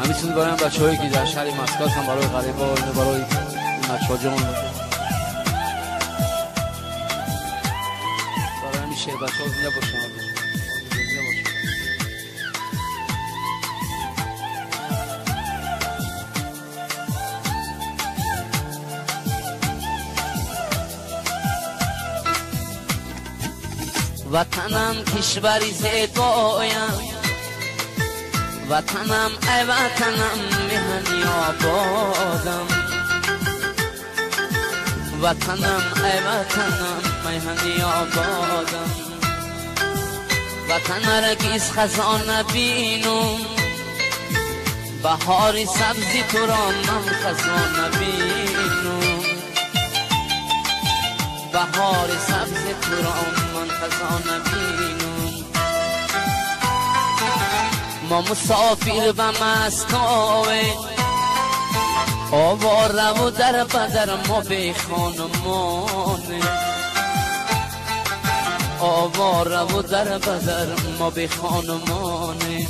میتونید برای بچه‌هایی که در شهر مسکات هم برای غریبا و برای بچه‌ها جان برای همین شهر بچه‌ها زنده باشن. وطنم کشوری زیبایم، وطنم ای وطنم مهنی آبادم، وطنم ای وطنم مهنی آبادم. وطن هرگز خزان نبینم، بهاری سبزی تو را من خزان نبینم، بهار سبز تو را من خزان نبینم. ما مسافر و مستاوه آواره و در بدر ما به خانمانه، آواره و در بدر ما به خانمانه.